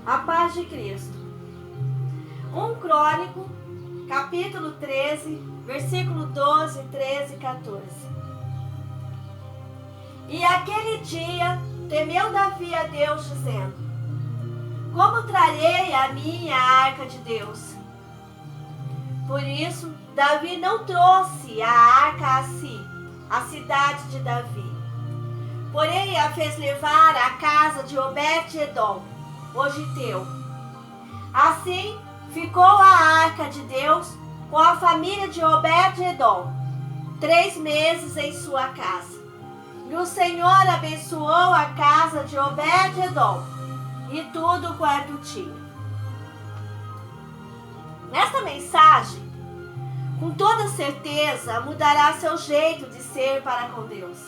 A paz de Cristo. 1 Crônico, capítulo 13, versículo 12, 13 e 14. E aquele dia temeu Davi a Deus, dizendo: como trarei a minha arca de Deus? Por isso, Davi não trouxe a arca a si, a cidade de Davi. Porém, a fez levar à casa de Obed-edom, o giteu. Assim, ficou a arca de Deus com a família de Obed-edom 3 meses em sua casa. E o Senhor abençoou a casa de Obed-edom e tudo quanto tinha. Nesta mensagem, com toda certeza, mudará seu jeito de ser para com Deus,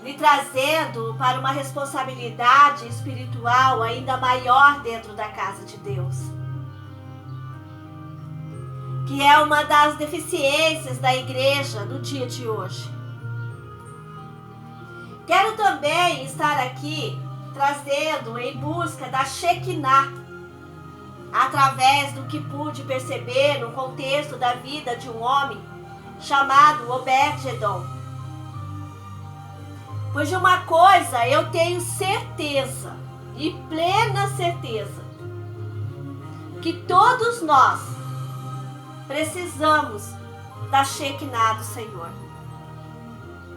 lhe trazendo para uma responsabilidade espiritual ainda maior dentro da casa de Deus, que é uma das deficiências da igreja no dia de hoje. Quero também estar aqui trazendo em busca da Shekinah, através do que pude perceber no contexto da vida de um homem chamado Obed-edom. Pois de uma coisa eu tenho certeza, e plena certeza, que todos nós precisamos da Shekinah do Senhor.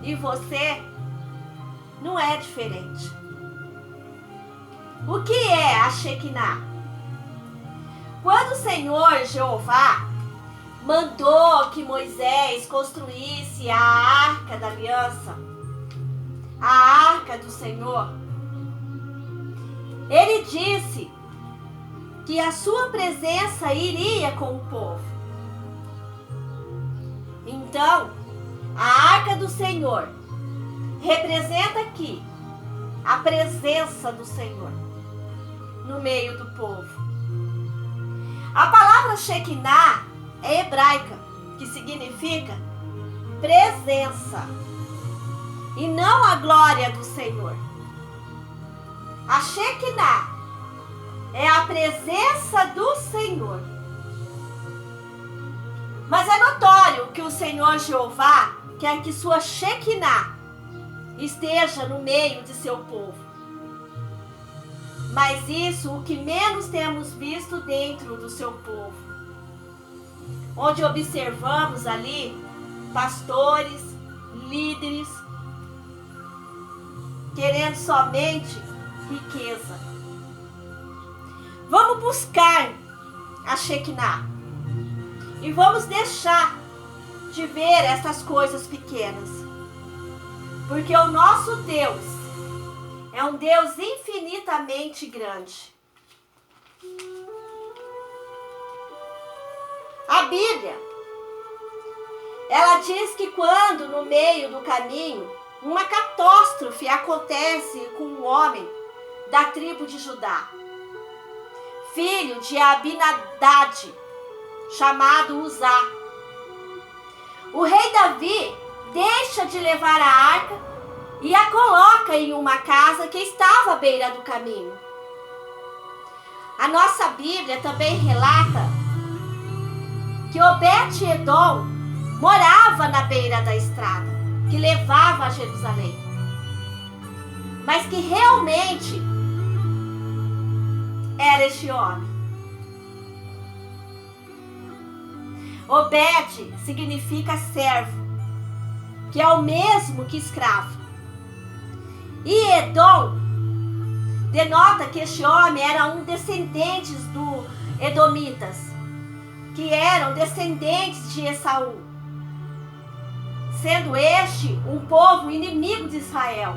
E você não é diferente. O que é a Shekinah? Quando o Senhor Jeová mandou que Moisés construísse a Arca da Aliança, a Arca do Senhor, ele disse que a sua presença iria com o povo. Então, a Arca do Senhor representa aqui a presença do Senhor no meio do povo. A palavra Shekinah é hebraica, que significa presença, e não a glória do Senhor. A Shekinah é a presença do Senhor. Mas é notório que o Senhor Jeová quer que sua Shekinah esteja no meio de seu povo. Mas isso o que menos temos visto dentro do seu povo, onde observamos ali pastores, líderes, querendo somente riqueza. Vamos buscar a Shekinah e vamos deixar de ver essas coisas pequenas, porque o nosso Deus é um Deus infinitamente grande. A Bíblia, ela diz que quando no meio do caminho uma catástrofe acontece com um homem da tribo de Judá, filho de Abinadab, chamado Uzá, o rei Davi deixa de levar a arca e a coloca em uma casa que estava à beira do caminho. A nossa Bíblia também relata que Obed-edom morava na beira da estrada que levava a Jerusalém, mas que realmente era este homem. Obed significa servo, que é o mesmo que escravo. E Edom denota que este homem era um descendente dos edomitas, que eram descendentes de Esaú, sendo este um povo inimigo de Israel.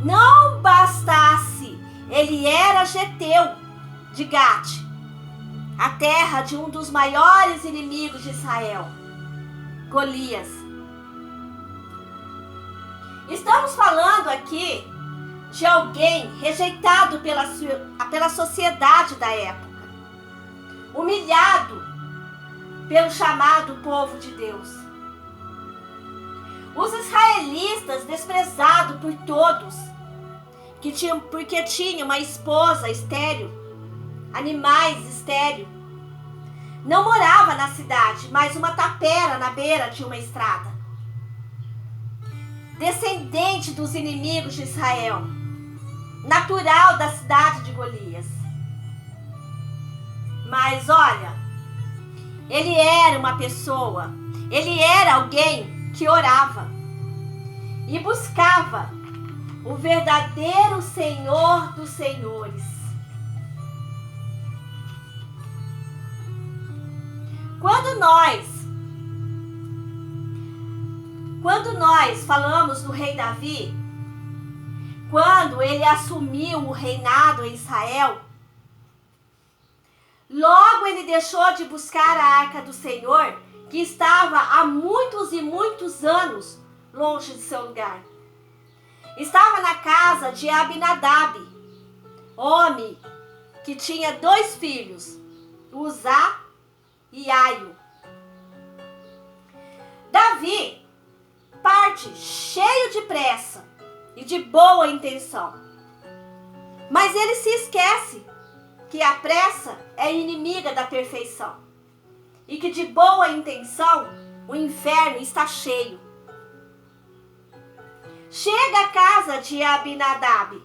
Não bastasse, ele era geteu de Gate, a terra de um dos maiores inimigos de Israel, Golias. Estamos falando aqui de alguém rejeitado pela sociedade da época, humilhado pelo chamado povo de Deus. Os israelitas, desprezados por todos, porque tinha uma esposa estéril, animais estéril. Não morava na cidade, mas uma tapera na beira de uma estrada. Descendente dos inimigos de Israel, natural da cidade de Golias. Mas olha, ele era uma pessoa, ele era alguém que orava e buscava o verdadeiro Senhor dos Senhores. Quando nós falamos do rei Davi, quando ele assumiu o reinado em Israel, logo ele deixou de buscar a arca do Senhor, que estava há muitos e muitos anos longe de seu lugar. Estava na casa de Abinadab, homem que tinha 2 filhos, Uzá e Aio. Davi parte cheio de pressa e de boa intenção, mas ele se esquece que a pressa é inimiga da perfeição e que de boa intenção o inferno está cheio. Chega à casa de Abinadab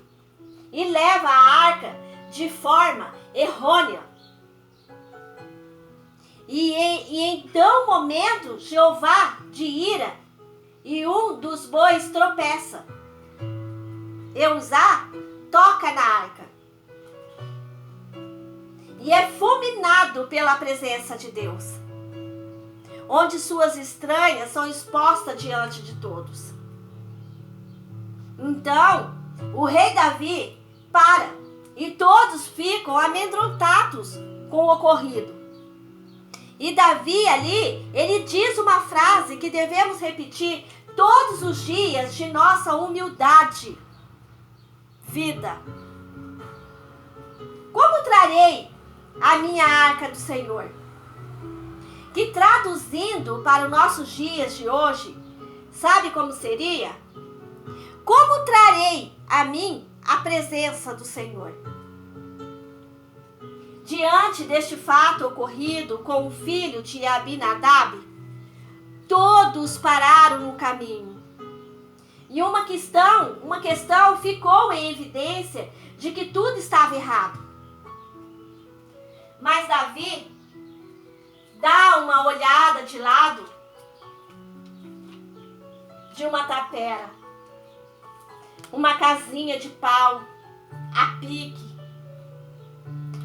e leva a arca de forma errônea. E então, momento, Jeová de ira, e um dos bois tropeça. Uzá toca na arca e é fulminado pela presença de Deus, onde suas entranhas são expostas diante de todos. Então, o rei Davi para e todos ficam amedrontados com o ocorrido. E Davi ali, ele diz uma frase que devemos repetir todos os dias de nossa humildade. Vida. Como trarei a minha arca do Senhor? Que traduzindo para os nossos dias de hoje, sabe como seria? Como trarei a mim a presença do Senhor? Diante deste fato ocorrido com o filho de Abinadab, todos pararam no caminho. E uma questão ficou em evidência de que tudo estava errado. Mas Davi dá uma olhada de lado de uma tapera, uma casinha de pau, a pique,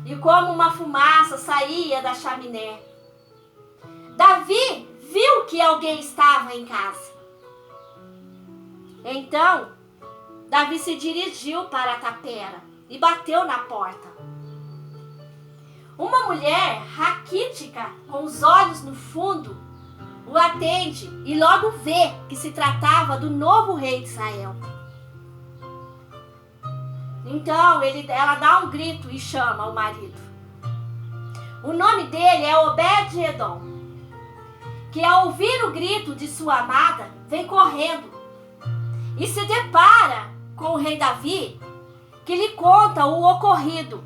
e como uma fumaça saía da chaminé. Davi viu que alguém estava em casa. Então, Davi se dirigiu para a tapera e bateu na porta. Uma mulher raquítica, com os olhos no fundo, o atende e logo vê que se tratava do novo rei de Israel. Então, ela dá um grito e chama o marido. O nome dele é Obed-Edom, que ao ouvir o grito de sua amada, vem correndo e se depara com o rei Davi, que lhe conta o ocorrido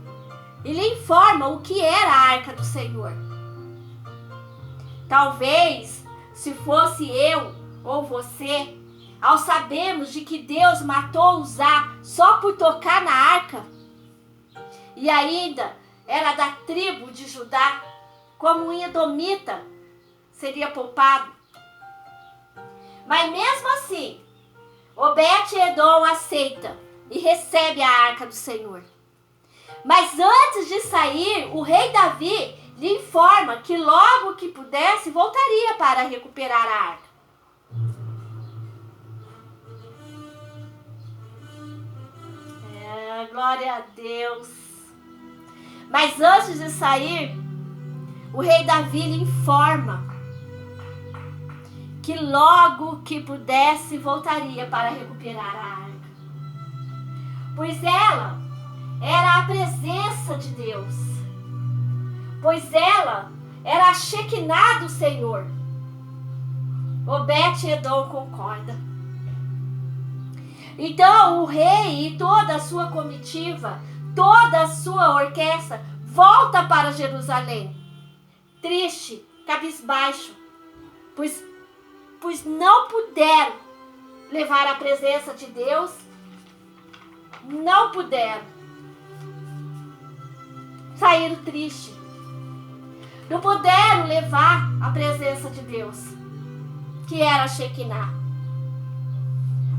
e lhe informa o que era a arca do Senhor. Talvez, se fosse eu ou você, ao sabermos de que Deus matou Uzá só por tocar na arca, e ainda era da tribo de Judá, como um edomita, seria poupado. Mas mesmo assim, Obed-Edom aceita e recebe a arca do Senhor. Mas antes de sair, o rei Davi lhe informa que logo que pudesse, voltaria para recuperar a arca. Glória a Deus. Mas antes de sair, o rei Davi lhe informa que logo que pudesse, voltaria para recuperar a arca. Pois ela era a presença de Deus. Pois ela era a Shekinah do Senhor. Obed-Edom concorda. Então o rei e toda a sua comitiva, toda a sua orquestra, volta para Jerusalém, triste, cabisbaixo, pois não puderam levar a presença de Deus, não puderam. Saíram tristes. Não puderam levar a presença de Deus, que era a Shekinah.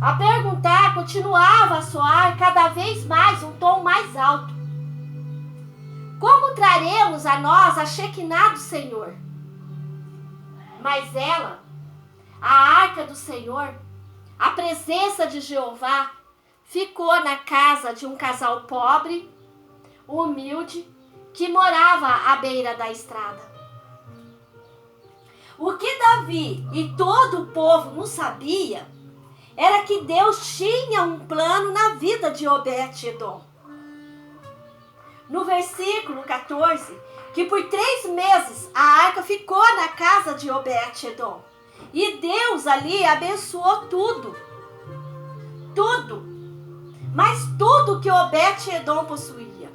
A perguntar continuava a soar cada vez mais um tom mais alto. Como traremos a nós a Shekinah do Senhor? Mas ela, a arca do Senhor, a presença de Jeová, ficou na casa de um casal pobre, humilde, que morava à beira da estrada. O que Davi e todo o povo não sabia era que Deus tinha um plano na vida de Obed-Edom. No versículo 14, que por 3 meses a arca ficou na casa de Obed-Edom. E Deus ali abençoou tudo. Tudo. Mas tudo que Obed-Edom possuía.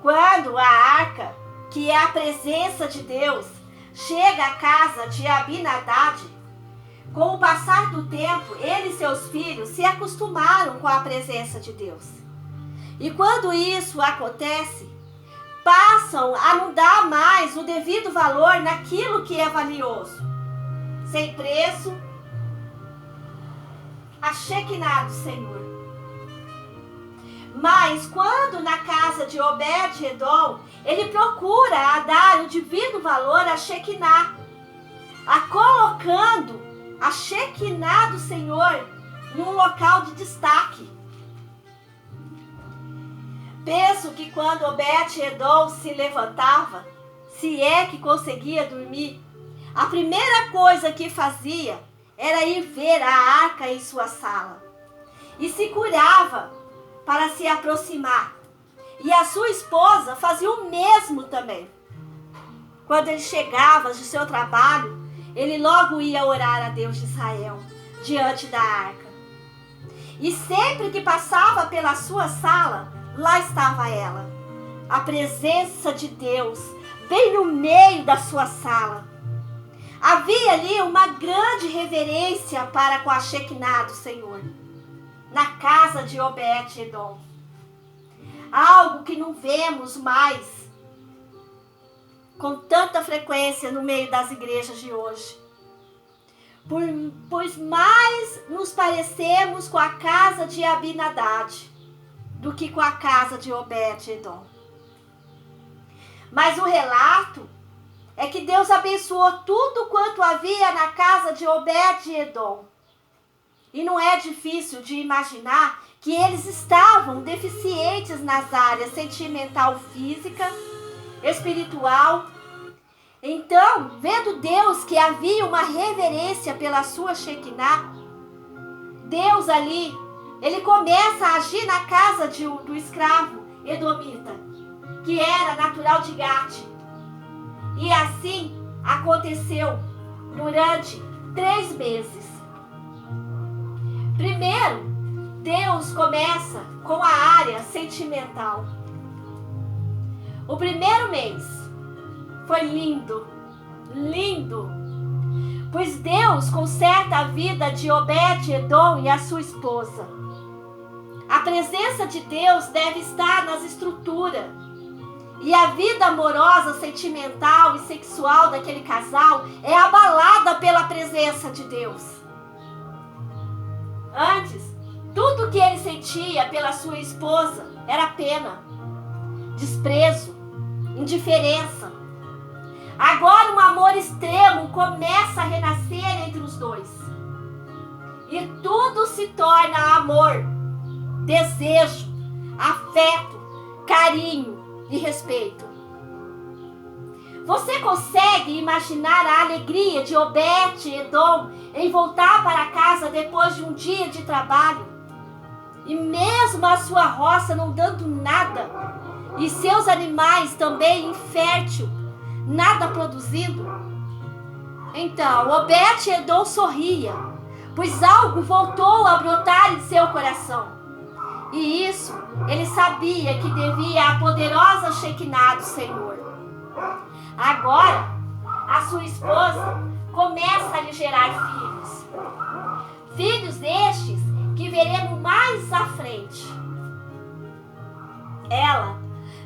Quando a arca, que é a presença de Deus, chega à casa de Abinadab, com o passar do tempo, ele e seus filhos se acostumaram com a presença de Deus. E quando isso acontece, passam a não dar mais o devido valor naquilo que é valioso. Sem preço, a Shekinah do Senhor. Mas quando na casa de Obed-Edom, ele procura a dar o devido valor à Shekinah, a colocando a Shekinah do Senhor em um local de destaque. Penso que quando Obed-Edom se levantava, se é que conseguia dormir, a primeira coisa que fazia era ir ver a arca em sua sala. E se curava para se aproximar. E a sua esposa fazia o mesmo também. Quando ele chegava de seu trabalho, ele logo ia orar a Deus de Israel, diante da arca. E sempre que passava pela sua sala, lá estava ela, a presença de Deus, bem no meio da sua sala. Havia ali uma grande reverência para com a Shekinah do Senhor, na casa de Obed-Edom. Algo que não vemos mais com tanta frequência no meio das igrejas de hoje. Pois mais nos parecemos com a casa de Abinadab do que com a casa de Obed-Edom. Mas o relato é que Deus abençoou tudo quanto havia na casa de Obed-Edom. E não é difícil de imaginar que eles estavam deficientes nas áreas sentimental, física, espiritual. Então, vendo Deus que havia uma reverência pela sua Shekinah, Deus ali, ele começa a agir na casa do escravo edomita, que era natural de Gate. E assim aconteceu durante 3 meses. Primeiro, Deus começa com a área sentimental. O primeiro mês foi lindo, lindo, pois Deus conserta a vida de Obed-Edom e a sua esposa. A presença de Deus deve estar nas estruturas. E a vida amorosa, sentimental e sexual daquele casal é abalada pela presença de Deus. Antes, tudo que ele sentia pela sua esposa era pena, desprezo, indiferença. Agora um amor extremo começa a renascer entre os dois. E tudo se torna amor, desejo, afeto, carinho e respeito. Você consegue imaginar a alegria de Obed-Edom em voltar para casa depois de um dia de trabalho? E mesmo a sua roça não dando nada, e seus animais também infértil, nada produzindo? Então, Obed-Edom sorria, pois algo voltou a brotar em seu coração. E isso ele sabia que devia à poderosa Shekinah do Senhor. Agora, a sua esposa começa a lhe gerar filhos. Filhos estes que veremos mais à frente. Ela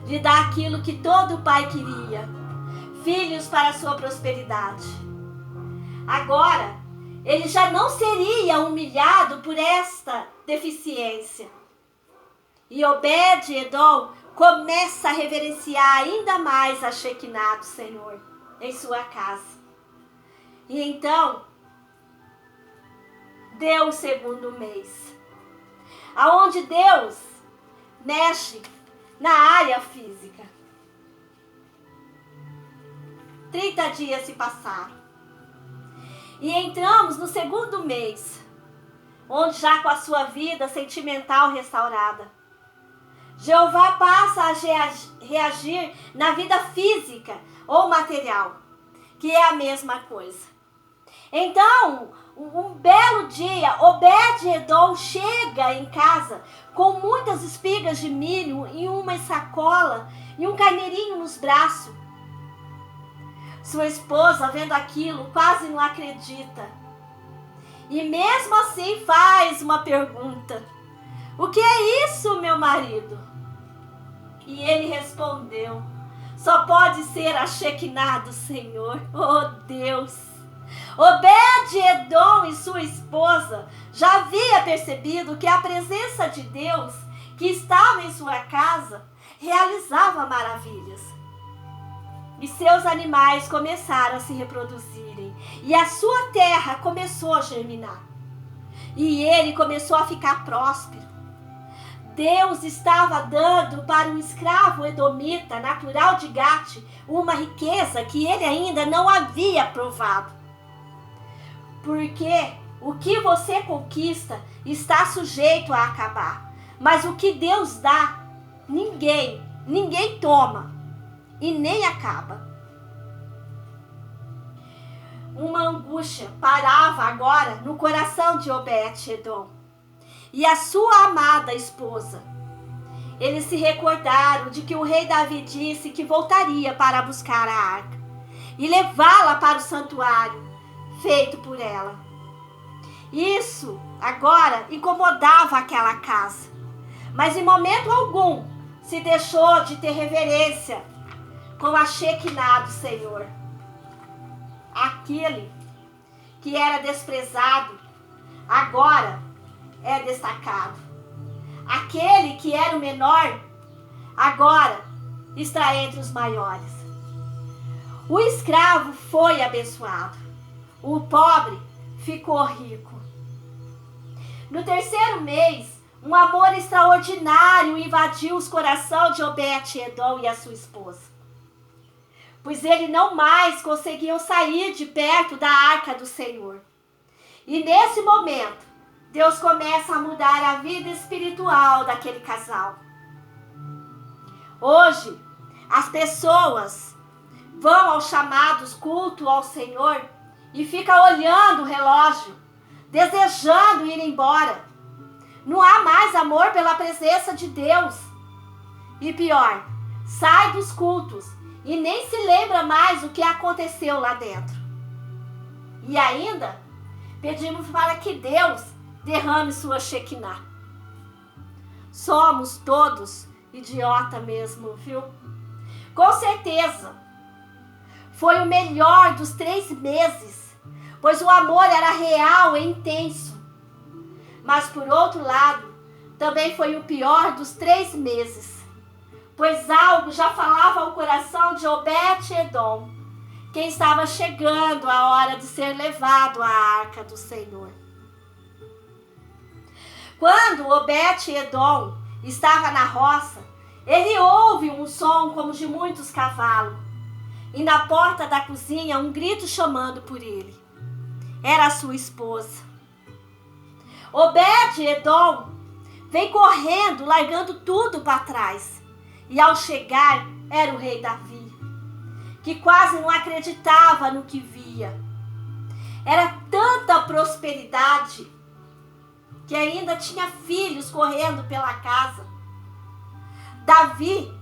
lhe dá aquilo que todo pai queria: filhos para a sua prosperidade. Agora, ele já não seria humilhado por esta deficiência. E Obed-Edom começa a reverenciar ainda mais a Shekinah do Senhor em sua casa. E então, deu o segundo mês, aonde Deus mexe na área física. 30 dias se passaram. E entramos no segundo mês, onde já com a sua vida sentimental restaurada, Jeová passa a reagir na vida física ou material, que é a mesma coisa. Então, um belo dia, Obed-Edom chega em casa com muitas espigas de milho em uma sacola e um carneirinho nos braços. Sua esposa, vendo aquilo, quase não acredita. E mesmo assim faz uma pergunta: o que é isso, meu marido? E ele respondeu: só pode ser a Shekinah do Senhor. Oh Deus! Obed-Edom e sua esposa já havia percebido que a presença de Deus que estava em sua casa realizava maravilhas. E seus animais começaram a se reproduzirem, e a sua terra começou a germinar. E ele começou a ficar próspero. Deus estava dando para um escravo edomita, natural de Gate, uma riqueza que ele ainda não havia provado. Porque o que você conquista está sujeito a acabar. Mas o que Deus dá, ninguém toma e nem acaba. Uma angústia parava agora no coração de Obed-Edom e a sua amada esposa. Eles se recordaram de que o rei Davi disse que voltaria para buscar a arca e levá-la para o santuário feito por ela. Isso agora incomodava aquela casa, mas em momento algum se deixou de ter reverência com a Shekinah do Senhor. Aquele que era desprezado agora é destacado. Aquele que era o menor agora está entre os maiores. O escravo foi abençoado. O pobre ficou rico. No terceiro mês, um amor extraordinário invadiu os corações de Obed-Edom e a sua esposa, pois eles não mais conseguiam sair de perto da arca do Senhor. E nesse momento, Deus começa a mudar a vida espiritual daquele casal. Hoje, as pessoas vão aos chamados culto ao Senhor e ficam olhando o relógio, desejando ir embora. Não há mais amor pela presença de Deus. E pior, sai dos cultos e nem se lembra mais o que aconteceu lá dentro. E ainda pedimos para que Deus derrame sua Shekinah. Somos todos idiota mesmo, viu? Com certeza, foi o melhor dos 3 meses, pois o amor era real e intenso. Mas por outro lado, também foi o pior dos 3 meses, pois algo já falava ao coração de Obed-Edom, que estava chegando a hora de ser levado à arca do Senhor. Quando Obed-Edom estava na roça, ele ouve um som como de muitos cavalos, e na porta da cozinha um grito chamando por ele. Era a sua esposa. Obed-Edom vem correndo, largando tudo para trás. E ao chegar, era o rei Davi, que quase não acreditava no que via. Era tanta prosperidade que ainda tinha filhos correndo pela casa. Davi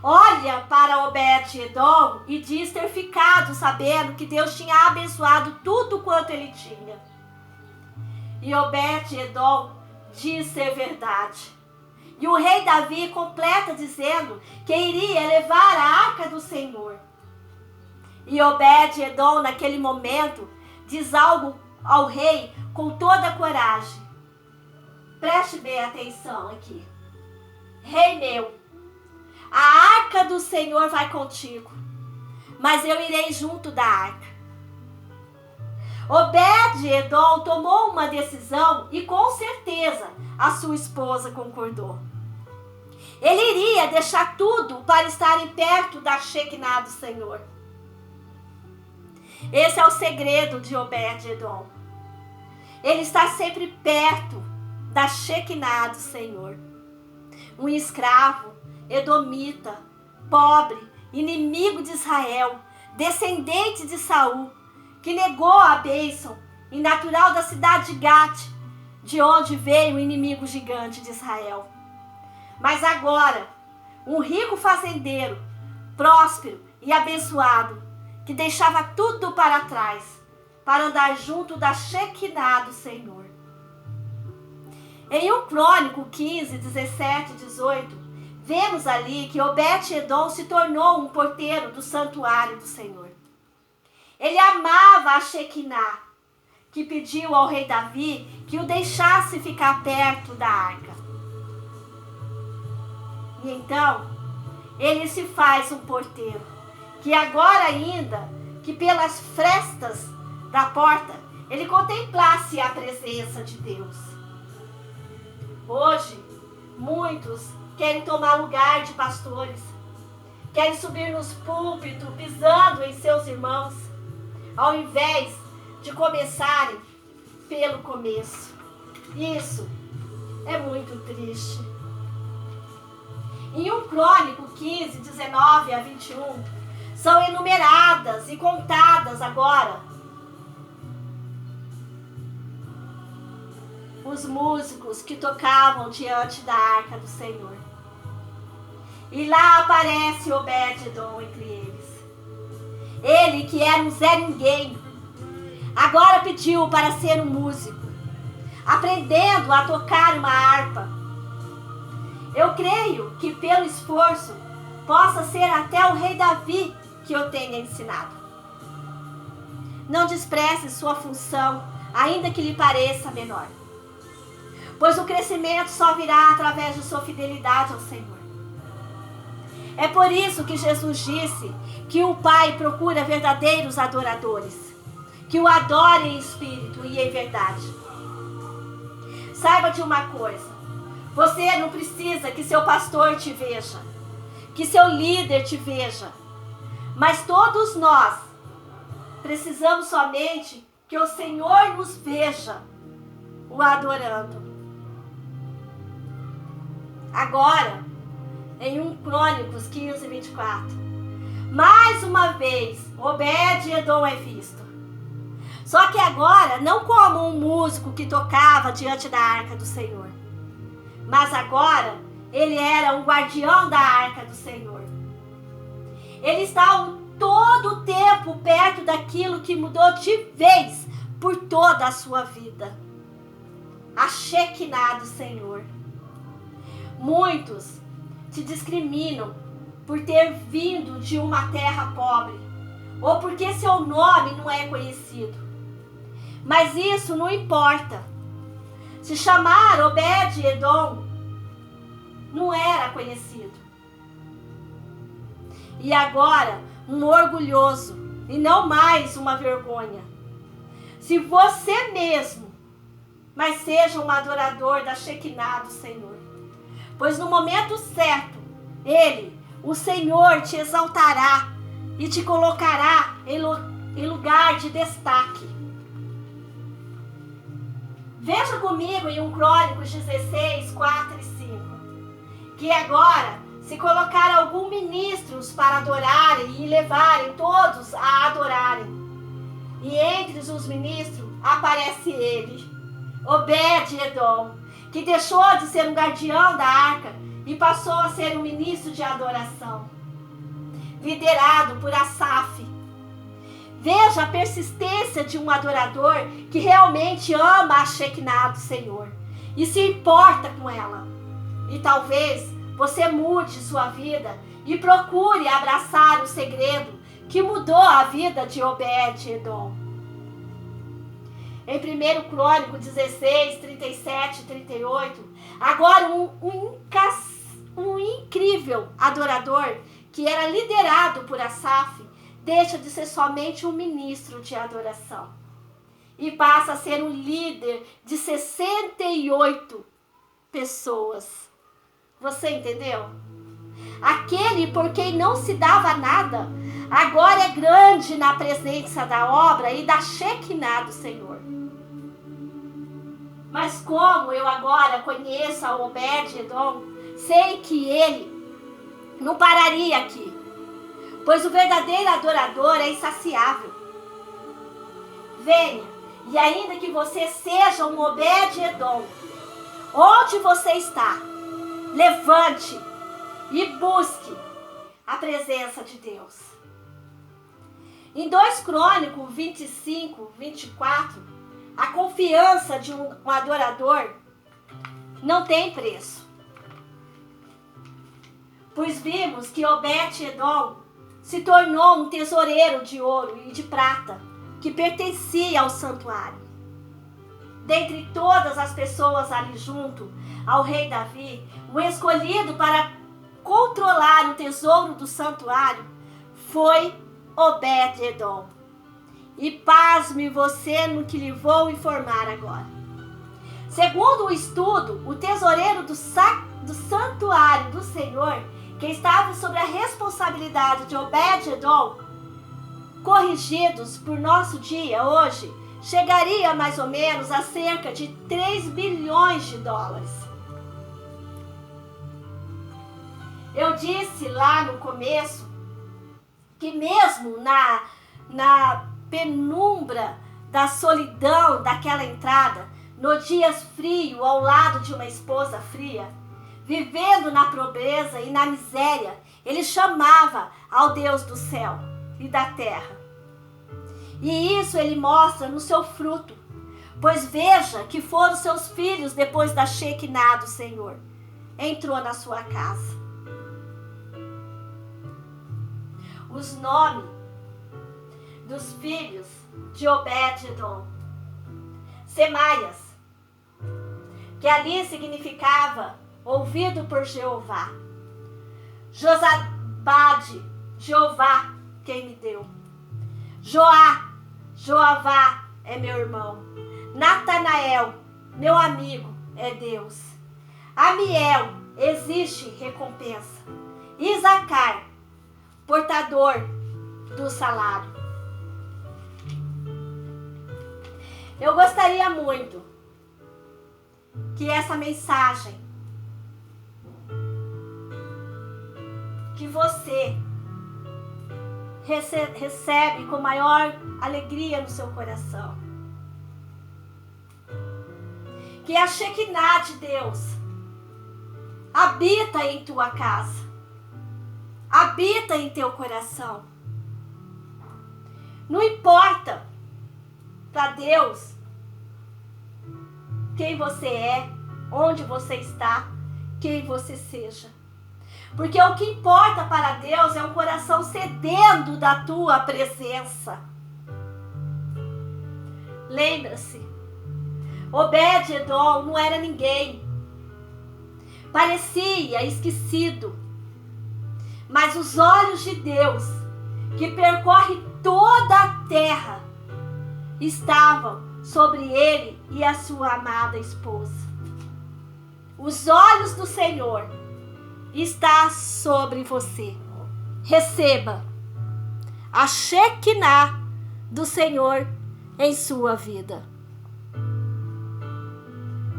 olha para Obed-edom e diz ter ficado sabendo que Deus tinha abençoado tudo quanto ele tinha. E Obed-edom diz ser verdade. E o rei Davi completa dizendo que iria levar a arca do Senhor. E Obed-edom, naquele momento, diz algo ao rei com toda a coragem. Preste bem atenção aqui. Rei meu, a arca do Senhor vai contigo, mas eu irei junto da arca. Obed-edom tomou uma decisão e com certeza a sua esposa concordou. Ele iria deixar tudo para estarem perto da Shekinah do Senhor. Esse é o segredo de Obed-edom. Ele está sempre perto da Shekinah do Senhor. Um escravo, edomita, pobre, inimigo de Israel, descendente de Saul, que negou a bênção e natural da cidade de Gat, de onde veio o inimigo gigante de Israel. Mas agora, um rico fazendeiro, próspero e abençoado, que deixava tudo para trás, para andar junto da Shekinah do Senhor. Em 1 Crônico 15, 17 e 18, vemos ali que Obed-edom se tornou um porteiro do santuário do Senhor. Ele amava a Shekinah, que pediu ao rei Davi que o deixasse ficar perto da arca. E então, ele se faz um porteiro, que agora ainda, que pelas frestas da porta, ele contemplasse a presença de Deus. Hoje, muitos querem tomar lugar de pastores, querem subir nos púlpitos, pisando em seus irmãos, ao invés de começarem pelo começo. Isso é muito triste. Em 1 Crônico 15, 19 a 21, são enumeradas e contadas agora os músicos que tocavam diante da arca do Senhor. E lá aparece Obed-edom entre eles. Ele, que era um Zé Ninguém, agora pediu para ser um músico, aprendendo a tocar uma harpa. Eu creio que pelo esforço possa ser até o rei Davi que eu tenha ensinado. Não despreze sua função, ainda que lhe pareça menor, pois o crescimento só virá através de sua fidelidade ao Senhor. É por isso que Jesus disse que o Pai procura verdadeiros adoradores, que o adorem em espírito e em verdade. Saiba de uma coisa, você não precisa que seu pastor te veja, que seu líder te veja, mas todos nós precisamos somente que o Senhor nos veja o adorando. Agora, em 1 Crônicos 15, 24, mais uma vez, Obed-edom é visto. Só que agora, não como um músico que tocava diante da arca do Senhor, mas agora, ele era um guardião da arca do Senhor. Ele está todo o tempo perto daquilo que mudou de vez por toda a sua vida. A Shekinah do Senhor. Muitos te discriminam por ter vindo de uma terra pobre, ou porque seu nome não é conhecido. Mas isso não importa. Se chamar Obed-edom, não era conhecido. E agora, um orgulhoso, e não mais uma vergonha. Se você mesmo, mas seja um adorador da Shekinah do Senhor. Pois no momento certo, Ele, o Senhor, te exaltará e te colocará em lugar de destaque. Veja comigo em 1 Crônicos 16, 4 e 5, que agora, se colocar alguns ministros para adorarem e levarem todos a adorarem, E entre os ministros aparece ele, Obed-Edom, que deixou de ser um guardião da arca e passou a ser um ministro de adoração, liderado por Asaf. Veja a persistência de um adorador que realmente ama a Shekinah do Senhor e se importa com ela. E talvez você mude sua vida e procure abraçar o segredo que mudou a vida de Obed-Edom. Em 1 Crônico 16, 37 e 38, agora um incrível adorador que era liderado por Asaf deixa de ser somente um ministro de adoração e passa a ser um líder de 68 pessoas. Você entendeu? Aquele por quem não se dava nada, agora é grande na presença da obra e da Shekinah do Senhor. Mas como eu agora conheço a Obed-Edom, sei que ele não pararia aqui, pois o verdadeiro adorador é insaciável. Venha, e ainda que você seja um Obed-Edom, onde você está, levante e busque a presença de Deus. Em 2 Crônicos 25, 24, a confiança de um adorador não tem preço. Pois vimos que Obed-Edom se tornou um tesoureiro de ouro e de prata que pertencia ao santuário. Dentre todas as pessoas ali junto ao rei Davi, o escolhido para controlar o tesouro do santuário foi Obed-Edom. E pasme você no que lhe vou informar agora. Segundo o estudo, o tesoureiro do santuário do Senhor, que estava sob a responsabilidade de Obed-Edom, corrigidos por nosso dia hoje, chegaria mais ou menos a cerca de 3 bilhões de dólares. Eu disse lá no começo que mesmo na penumbra da solidão daquela entrada, no dia frio ao lado de uma esposa fria, vivendo na pobreza e na miséria, ele chamava ao Deus do céu e da terra. E isso ele mostra no seu fruto, pois veja que foram seus filhos depois da Shekinah do Senhor entrou na sua casa. Os nomes dos filhos de Obed-Edom: Semaias, que ali significava ouvido por Jeová. Josabade, Jeová quem me deu. Joavá é meu irmão. Natanael, meu amigo, é Deus. Amiel, existe recompensa. Isacar, portador do salário. Eu gostaria muito que essa mensagem que você recebe com maior alegria no seu coração, que a Shekinah de Deus habita em tua casa, habita em teu coração. Não importa para Deus quem você é, onde você está, quem você seja. Porque o que importa para Deus é um coração sedento da tua presença. Lembra-se, Obed-Edom não era ninguém. Parecia esquecido. Mas os olhos de Deus, que percorre toda a terra, estavam sobre ele e a sua amada esposa. Os olhos do Senhor estão sobre você. Receba a Shekinah do Senhor em sua vida.